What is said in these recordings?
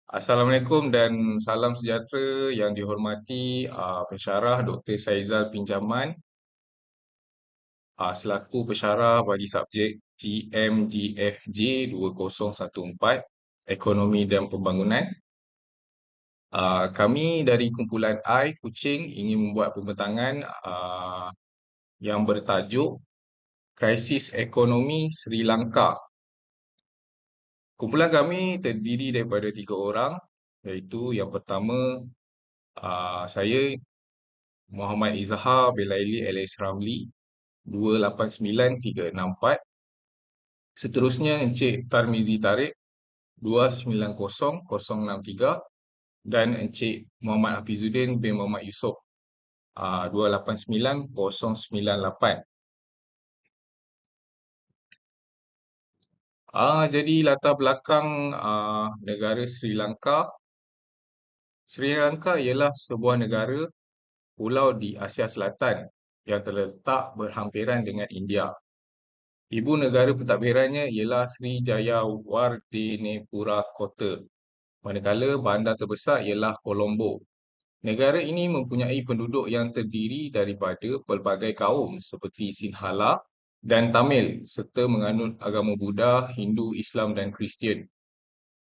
Assalamualaikum dan salam sejahtera yang dihormati pensyarah Dr. Saizal Pinjaman selaku pensyarah bagi subjek GMGFJ 2014 Ekonomi dan Pembangunan. Kami dari kumpulan I Kuching ingin membuat pembentangan yang bertajuk Krisis Ekonomi Sri Lanka. Kumpulan kami terdiri daripada 3 orang, iaitu yang pertama saya Muhammad Izhar bin Laili alias Ramli 289364. Seterusnya Encik Tarmizi Tarik 290063 dan Encik Muhammad Hafizuddin bin Muhammad Yusof 289098. Jadi latar belakang negara Sri Lanka. Sri Lanka ialah sebuah negara pulau di Asia Selatan yang terletak berhampiran dengan India. Ibu negara pentadbirannya ialah Srijayawardenepura Kota, manakala bandar terbesar ialah Colombo. Negara ini mempunyai penduduk yang terdiri daripada pelbagai kaum seperti Sinhala dan Tamil serta menganut agama Buddha, Hindu, Islam dan Kristian.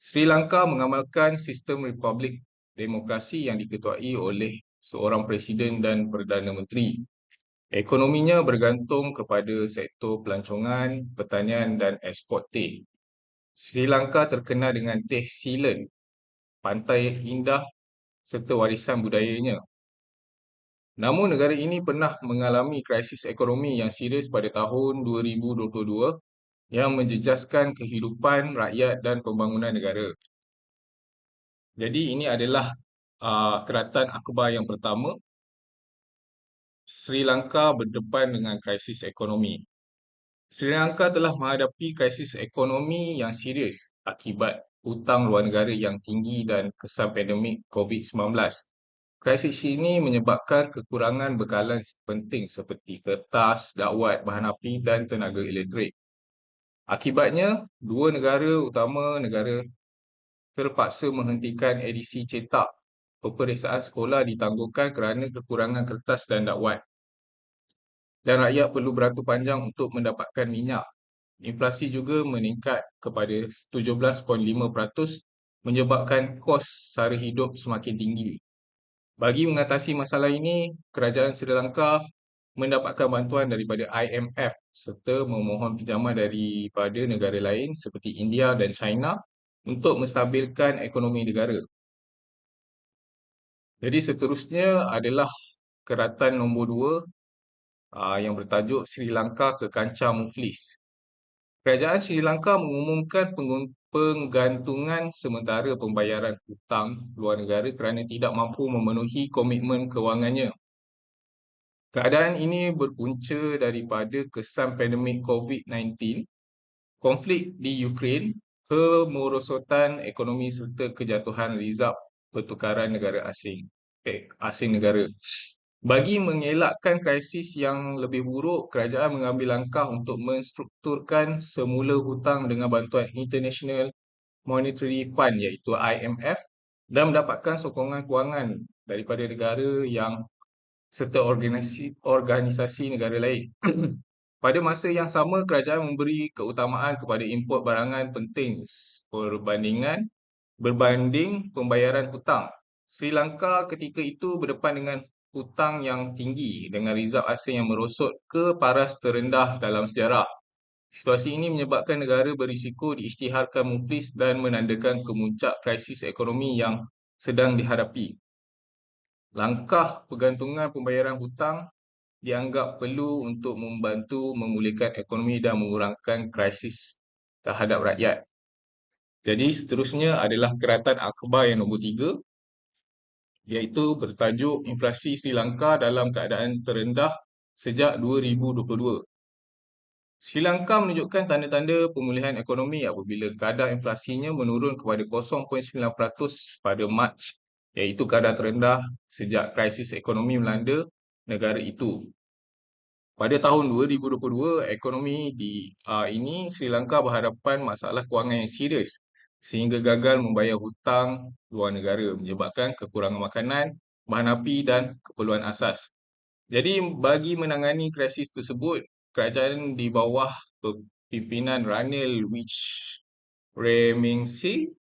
Sri Lanka mengamalkan sistem republik demokrasi yang diketuai oleh seorang presiden dan perdana menteri. Ekonominya bergantung kepada sektor pelancongan, pertanian dan ekspor teh. Sri Lanka terkenal dengan teh Ceylon, pantai indah serta warisan budayanya. Namun negara ini pernah mengalami krisis ekonomi yang serius pada tahun 2022 yang menjejaskan kehidupan rakyat dan pembangunan negara. Jadi ini adalah keratan akhbar yang pertama. Sri Lanka berdepan dengan krisis ekonomi. Sri Lanka telah menghadapi krisis ekonomi yang serius akibat hutang luar negara yang tinggi dan kesan pandemik COVID-19. Krisis ini menyebabkan kekurangan bekalan penting seperti kertas, dakwat, bahan api dan tenaga elektrik. Akibatnya, dua negara utama negara terpaksa menghentikan edisi cetak. Peperiksaan sekolah ditangguhkan kerana kekurangan kertas dan dakwat. Dan rakyat perlu beratur panjang untuk mendapatkan minyak. Inflasi juga meningkat kepada 17.5%, menyebabkan kos sara hidup semakin tinggi. Bagi mengatasi masalah ini, kerajaan Sri Lanka mendapatkan bantuan daripada IMF serta memohon pinjaman daripada negara lain seperti India dan China untuk menstabilkan ekonomi negara. Jadi seterusnya adalah keratan nombor 2 yang bertajuk Sri Lanka ke kancah muflis. Kerajaan Sri Lanka mengumumkan penggantungan sementara pembayaran hutang luar negara kerana tidak mampu memenuhi komitmen kewangannya. Keadaan ini berpunca daripada kesan pandemik COVID-19, konflik di Ukraine, kemerosotan ekonomi serta kejatuhan rizab pertukaran negara asing negara. Bagi mengelakkan krisis yang lebih buruk, kerajaan mengambil langkah untuk menstrukturkan semula hutang dengan bantuan International Monetary Fund iaitu IMF dan mendapatkan sokongan kewangan daripada negara yang serta organisasi negara lain. Pada masa yang sama, kerajaan memberi keutamaan kepada import barangan penting berbanding pembayaran hutang. Sri Lanka ketika itu berdepan dengan hutang yang tinggi dengan rizab asing yang merosot ke paras terendah dalam sejarah. Situasi ini menyebabkan negara berisiko diisytiharkan muflis dan menandakan kemuncak krisis ekonomi yang sedang dihadapi. Langkah pergantungan pembayaran hutang dianggap perlu untuk membantu memulihkan ekonomi dan mengurangkan krisis terhadap rakyat. Jadi seterusnya adalah keratan akhbar yang nombor 3, iaitu bertajuk inflasi Sri Lanka dalam keadaan terendah sejak 2022. Sri Lanka menunjukkan tanda-tanda pemulihan ekonomi apabila kadar inflasinya menurun kepada 0.9% pada Mac, iaitu kadar terendah sejak krisis ekonomi melanda negara itu. Pada tahun 2022, ekonomi ini Sri Lanka berhadapan masalah kewangan yang serius sehingga gagal membayar hutang luar negara menyebabkan kekurangan makanan, bahan api dan keperluan asas. Jadi bagi menangani krisis tersebut, kerajaan di bawah pimpinan Ranil Wickremesinghe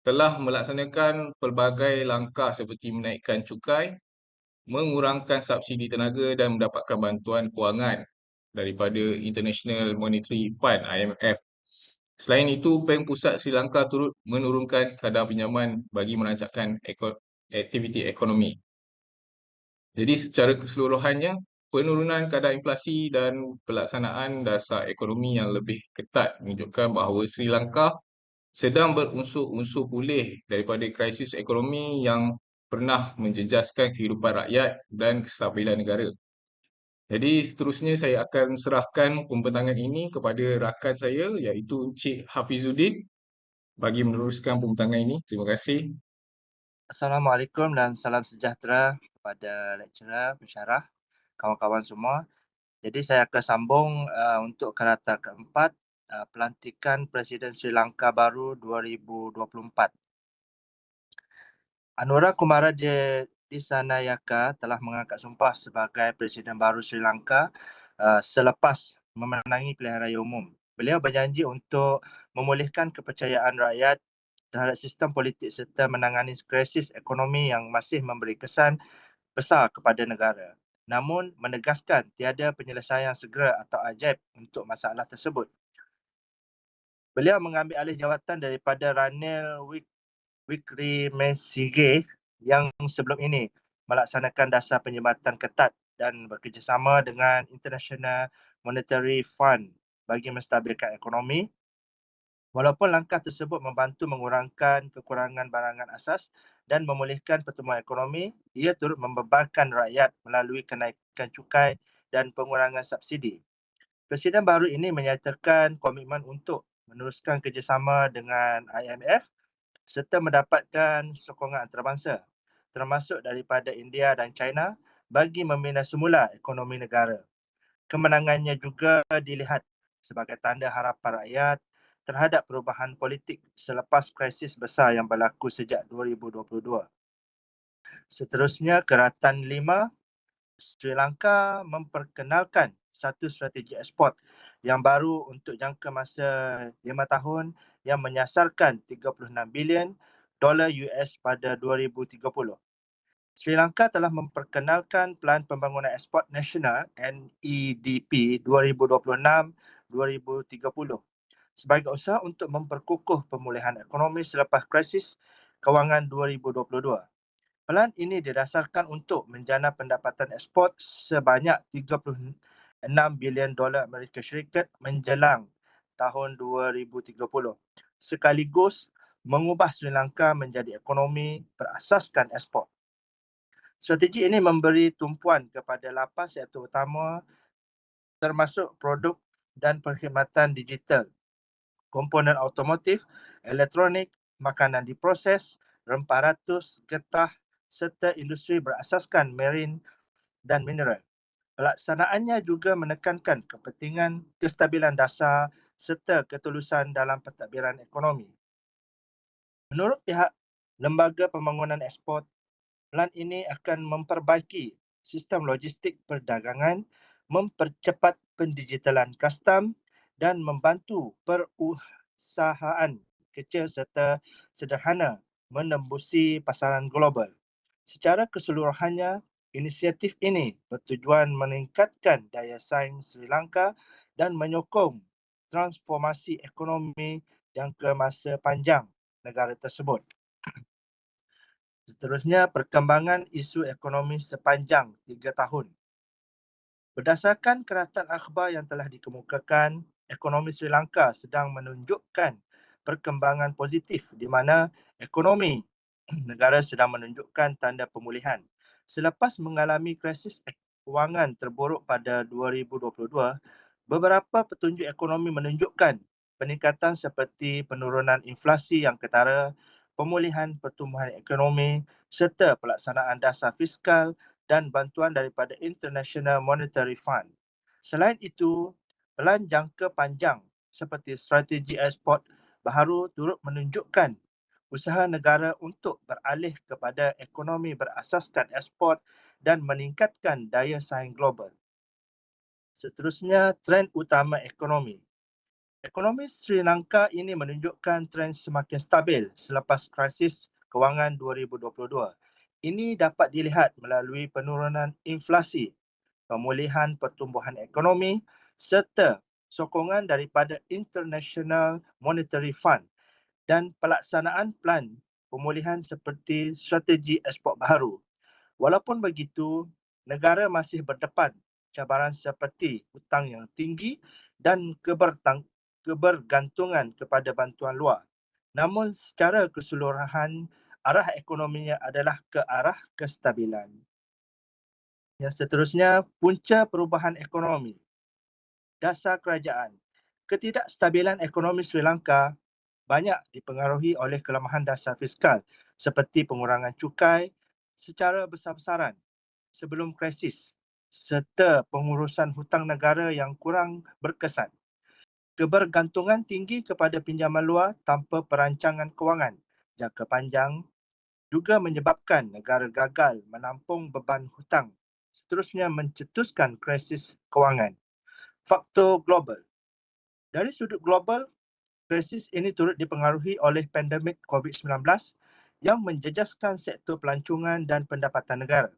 telah melaksanakan pelbagai langkah seperti menaikkan cukai, mengurangkan subsidi tenaga dan mendapatkan bantuan kewangan daripada International Monetary Fund IMF. Selain itu, Bank Pusat Sri Lanka turut menurunkan kadar pinjaman bagi merancangkan aktiviti ekonomi. Jadi secara keseluruhannya, penurunan kadar inflasi dan pelaksanaan dasar ekonomi yang lebih ketat menunjukkan bahawa Sri Lanka sedang berunsur-unsur pulih daripada krisis ekonomi yang pernah menjejaskan kehidupan rakyat dan kestabilan negara. Jadi seterusnya saya akan serahkan pembentangan ini kepada rakan saya iaitu Encik Hafizuddin bagi meneruskan pembentangan ini. Terima kasih. Assalamualaikum dan salam sejahtera kepada lecturer, pensyarah, kawan-kawan semua. Jadi saya akan sambung untuk kerata keempat, pelantikan Presiden Sri Lanka baru 2024. Anura Kumara Dissanayaka telah mengangkat sumpah sebagai Presiden baru Sri Lanka selepas memenangi pilihan raya umum. Beliau berjanji untuk memulihkan kepercayaan rakyat terhadap sistem politik serta menangani krisis ekonomi yang masih memberi kesan besar kepada negara. Namun menegaskan tiada penyelesaian segera atau ajaib untuk masalah tersebut. Beliau mengambil alih jawatan daripada Ranil Wickremesinghe yang sebelum ini melaksanakan dasar penyebatan ketat dan bekerjasama dengan International Monetary Fund bagi menstabilkan ekonomi. Walaupun langkah tersebut membantu mengurangkan kekurangan barangan asas dan memulihkan pertumbuhan ekonomi, ia turut membebankan rakyat melalui kenaikan cukai dan pengurangan subsidi. Presiden baru ini menyatakan komitmen untuk meneruskan kerjasama dengan IMF serta mendapatkan sokongan antarabangsa, termasuk daripada India dan China bagi membina semula ekonomi negara. Kemenangannya juga dilihat sebagai tanda harapan rakyat terhadap perubahan politik selepas krisis besar yang berlaku sejak 2022. Seterusnya, Keratan 5, Sri Lanka memperkenalkan satu strategi ekspor yang baru untuk jangka masa 5 tahun yang menyasarkan 36 bilion dolar US pada 2030. Sri Lanka telah memperkenalkan Pelan Pembangunan Ekspor Nasional NEDP 2026-2030 sebagai usaha untuk memperkukuh pemulihan ekonomi selepas krisis kewangan 2022. Pelan ini didasarkan untuk menjana pendapatan ekspor sebanyak 36 bilion dolar Amerika Syarikat menjelang tahun 2030, sekaligus mengubah Sri Lanka menjadi ekonomi berasaskan ekspor. Strategi ini memberi tumpuan kepada 8 sektor utama termasuk produk dan perkhidmatan digital, komponen automotif, elektronik, makanan diproses, rempah ratus, getah serta industri berasaskan marine dan mineral. Pelaksanaannya juga menekankan kepentingan kestabilan dasar serta ketulusan dalam pentadbiran ekonomi. Menurut pihak Lembaga Pembangunan Ekspor, Pelan ini akan memperbaiki sistem logistik perdagangan, mempercepat pendigitalan custom dan membantu perusahaan kecil serta sederhana menembusi pasaran global. Secara keseluruhannya, inisiatif ini bertujuan meningkatkan daya saing Sri Lanka dan menyokong transformasi ekonomi jangka masa panjang negara tersebut. Seterusnya, perkembangan isu ekonomi sepanjang 3 tahun. Berdasarkan keratan akhbar yang telah dikemukakan, ekonomi Sri Lanka sedang menunjukkan perkembangan positif di mana ekonomi negara sedang menunjukkan tanda pemulihan. Selepas mengalami krisis kewangan terburuk pada 2022, beberapa petunjuk ekonomi menunjukkan peningkatan seperti penurunan inflasi yang ketara, pemulihan pertumbuhan ekonomi serta pelaksanaan dasar fiskal dan bantuan daripada International Monetary Fund. Selain itu, pelan jangka panjang seperti strategi ekspor baharu turut menunjukkan usaha negara untuk beralih kepada ekonomi berasaskan ekspor dan meningkatkan daya saing global. Seterusnya, trend utama ekonomi. Ekonomi Sri Lanka ini menunjukkan trend semakin stabil selepas krisis kewangan 2022. Ini dapat dilihat melalui penurunan inflasi, pemulihan pertumbuhan ekonomi serta sokongan daripada International Monetary Fund dan pelaksanaan plan pemulihan seperti strategi ekspor baharu. Walaupun begitu, negara masih berdepan cabaran seperti hutang yang tinggi dan kebergantungan kepada bantuan luar. Namun secara keseluruhan, arah ekonominya adalah ke arah kestabilan. Yang seterusnya, punca perubahan ekonomi. Dasar kerajaan. Ketidakstabilan ekonomi Sri Lanka banyak dipengaruhi oleh kelemahan dasar fiskal seperti pengurangan cukai secara besar-besaran sebelum krisis serta pengurusan hutang negara yang kurang berkesan. Kebergantungan tinggi kepada pinjaman luar tanpa perancangan kewangan jangka panjang juga menyebabkan negara gagal menampung beban hutang, seterusnya mencetuskan krisis kewangan. Faktor global. Dari sudut global, krisis ini turut dipengaruhi oleh pandemik COVID-19 yang menjejaskan sektor pelancongan dan pendapatan negara.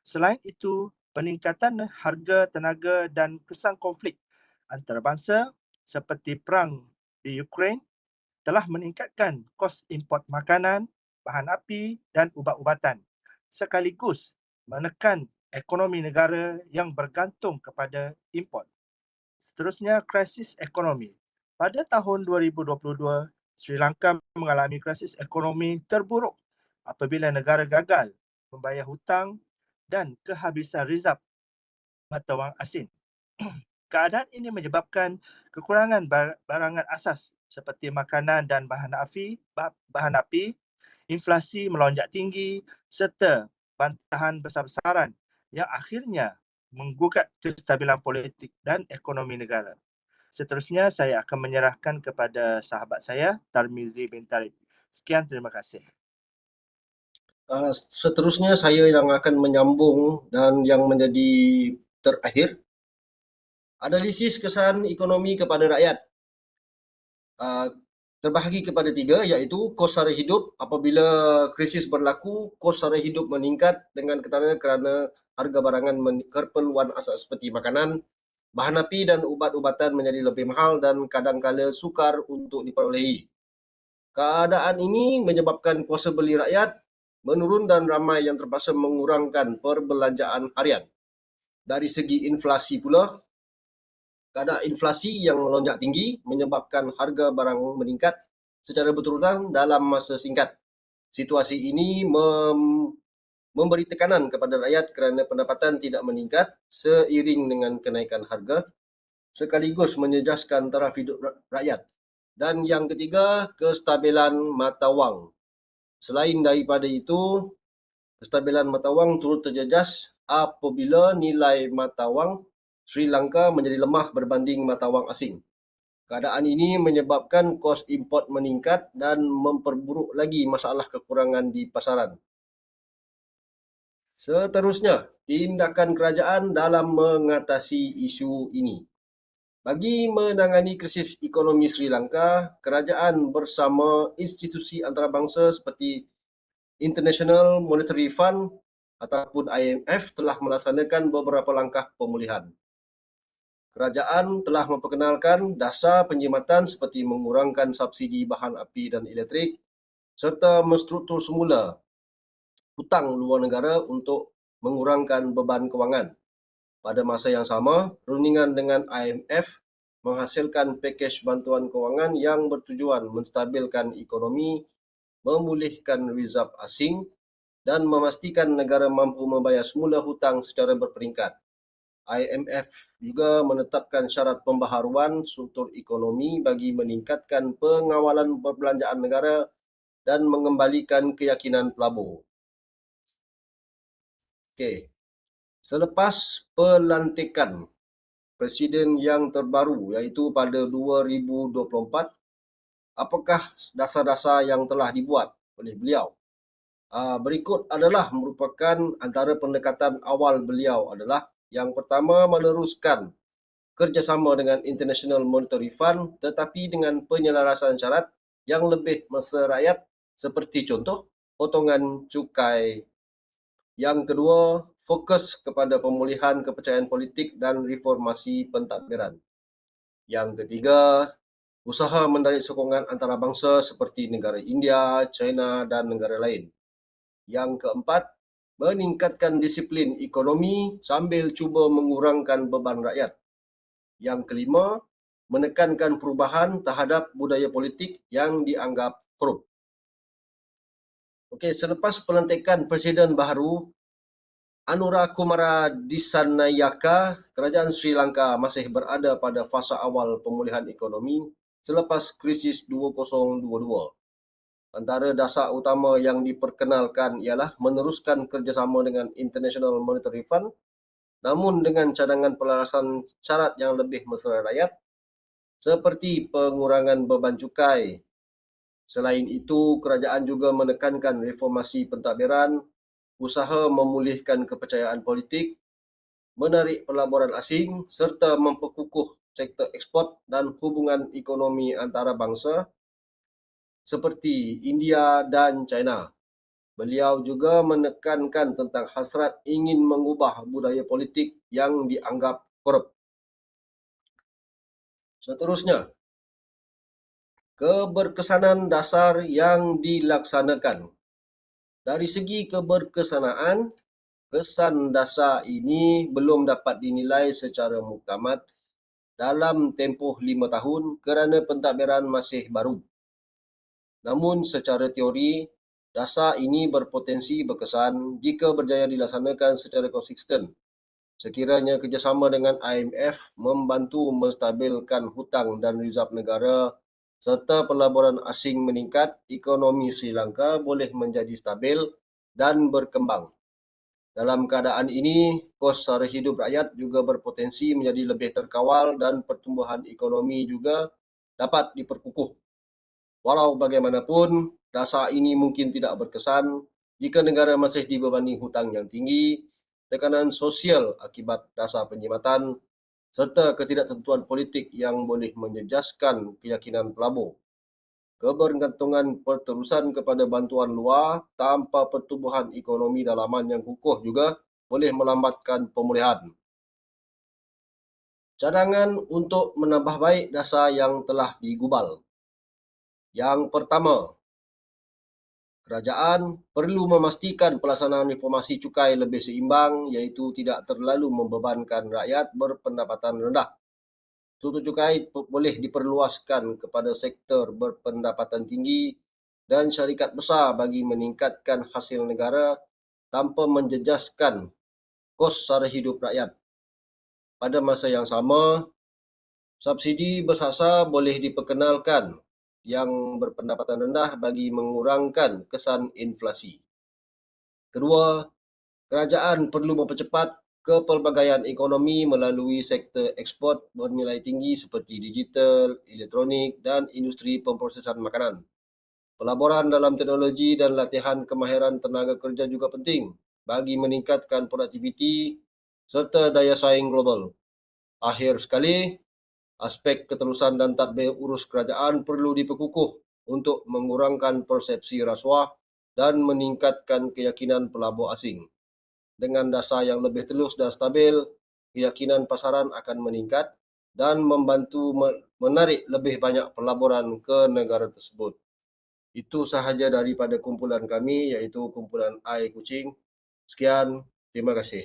Selain itu, peningkatan harga tenaga dan kesan konflik antarabangsa seperti perang di Ukraine telah meningkatkan kos import makanan, bahan api dan ubat-ubatan sekaligus menekan ekonomi negara yang bergantung kepada import. Seterusnya, krisis ekonomi. Pada tahun 2022, Sri Lanka mengalami krisis ekonomi terburuk apabila negara gagal membayar hutang dan kehabisan rizab mata wang asing. Keadaan ini menyebabkan kekurangan barangan asas seperti makanan dan bahan api, inflasi melonjak tinggi serta bantahan besar-besaran yang akhirnya menggugat kestabilan politik dan ekonomi negara. Seterusnya saya akan menyerahkan kepada sahabat saya, Tarmizi bin Tarib. Sekian, terima kasih. Seterusnya saya yang akan menyambung dan yang menjadi terakhir, analisis kesan ekonomi kepada rakyat. Terbahagi kepada 3, iaitu kos sara hidup. Apabila krisis berlaku, kos sara hidup meningkat dengan ketara kerana harga barangan keperluan asas seperti makanan, bahan api dan ubat-ubatan menjadi lebih mahal dan kadangkala sukar untuk diperolehi. Keadaan ini menyebabkan kuasa beli rakyat menurun dan ramai yang terpaksa mengurangkan perbelanjaan harian. Dari segi inflasi pula, keadaan inflasi yang melonjak tinggi menyebabkan harga barang meningkat secara berurutan dalam masa singkat. Situasi ini memberi tekanan kepada rakyat kerana pendapatan tidak meningkat seiring dengan kenaikan harga, sekaligus menjejaskan taraf hidup rakyat. Dan yang ketiga, kestabilan mata wang. Selain daripada itu, kestabilan mata wang turut terjejas apabila nilai mata wang Sri Lanka menjadi lemah berbanding mata wang asing. Keadaan ini menyebabkan kos import meningkat dan memperburuk lagi masalah kekurangan di pasaran. Seterusnya, tindakan kerajaan dalam mengatasi isu ini. Bagi menangani krisis ekonomi Sri Lanka, kerajaan bersama institusi antarabangsa seperti International Monetary Fund ataupun IMF telah melaksanakan beberapa langkah pemulihan. Kerajaan telah memperkenalkan dasar penjimatan seperti mengurangkan subsidi bahan api dan elektrik serta menstruktur semula hutang luar negara untuk mengurangkan beban kewangan. Pada masa yang sama, rundingan dengan IMF menghasilkan pakej bantuan kewangan yang bertujuan menstabilkan ekonomi, memulihkan rizab asing dan memastikan negara mampu membayar semula hutang secara berperingkat. IMF juga menetapkan syarat pembaharuan struktur ekonomi bagi meningkatkan pengawalan perbelanjaan negara dan mengembalikan keyakinan pelabur. Okey. Selepas pelantikan Presiden yang terbaru iaitu pada 2024, apakah dasar-dasar yang telah dibuat oleh beliau? Berikut adalah merupakan antara pendekatan awal beliau adalah yang pertama, meneruskan kerjasama dengan International Monetary Fund tetapi dengan penyelarasan syarat yang lebih mesra rakyat seperti contoh potongan cukai. Yang kedua, fokus kepada pemulihan kepercayaan politik dan reformasi pentadbiran. Yang ketiga, usaha menarik sokongan antarabangsa seperti negara India, China dan negara lain. Yang keempat, meningkatkan disiplin ekonomi sambil cuba mengurangkan beban rakyat. Yang kelima, menekankan perubahan terhadap budaya politik yang dianggap korup. Okey, selepas pelantikan Presiden baharu Anura Kumara Dissanayaka, kerajaan Sri Lanka masih berada pada fasa awal pemulihan ekonomi selepas krisis 2022. Antara dasar utama yang diperkenalkan ialah meneruskan kerjasama dengan International Monetary Fund namun dengan cadangan pelarasan syarat yang lebih mesra rakyat seperti pengurangan beban cukai. Selain itu, kerajaan juga menekankan reformasi pentadbiran, usaha memulihkan kepercayaan politik, menarik pelaburan asing serta memperkukuh sektor ekspor dan hubungan ekonomi antarabangsa seperti India dan China. Beliau juga menekankan tentang hasrat ingin mengubah budaya politik yang dianggap korup. Seterusnya, keberkesanan dasar yang dilaksanakan. Dari segi keberkesanaan, kesan dasar ini belum dapat dinilai secara muktamad dalam tempoh 5 tahun kerana pentadbiran masih baru. Namun secara teori, dasar ini berpotensi berkesan jika berjaya dilaksanakan secara konsisten. Sekiranya kerjasama dengan IMF membantu menstabilkan hutang dan reserve negara serta pelaburan asing meningkat, ekonomi Sri Lanka boleh menjadi stabil dan berkembang. Dalam keadaan ini, kos sara hidup rakyat juga berpotensi menjadi lebih terkawal dan pertumbuhan ekonomi juga dapat diperkukuh. Walau bagaimanapun, dasar ini mungkin tidak berkesan jika negara masih dibebani hutang yang tinggi, tekanan sosial akibat dasar penjimatan, serta ketidaktentuan politik yang boleh menjejaskan keyakinan pelabur. Kebergantungan perterusan kepada bantuan luar tanpa pertumbuhan ekonomi dalaman yang kukuh juga boleh melambatkan pemulihan. Cadangan untuk menambah baik dasar yang telah digubal. Yang pertama, kerajaan perlu memastikan pelaksanaan reformasi cukai lebih seimbang iaitu tidak terlalu membebankan rakyat berpendapatan rendah. Struktur cukai boleh diperluaskan kepada sektor berpendapatan tinggi dan syarikat besar bagi meningkatkan hasil negara tanpa menjejaskan kos sara hidup rakyat. Pada masa yang sama, subsidi bersasar boleh diperkenalkan yang berpendapatan rendah bagi mengurangkan kesan inflasi. Kedua, kerajaan perlu mempercepat kepelbagaian ekonomi melalui sektor ekspor bernilai tinggi seperti digital, elektronik dan industri pemprosesan makanan. Pelaburan dalam teknologi dan latihan kemahiran tenaga kerja juga penting bagi meningkatkan produktiviti serta daya saing global. Akhir sekali, aspek keterusan dan tadbir urus kerajaan perlu diperkukuh untuk mengurangkan persepsi rasuah dan meningkatkan keyakinan pelabur asing. Dengan dasar yang lebih telus dan stabil, keyakinan pasaran akan meningkat dan membantu menarik lebih banyak pelaburan ke negara tersebut. Itu sahaja daripada kumpulan kami iaitu kumpulan I Kuching. Sekian, terima kasih.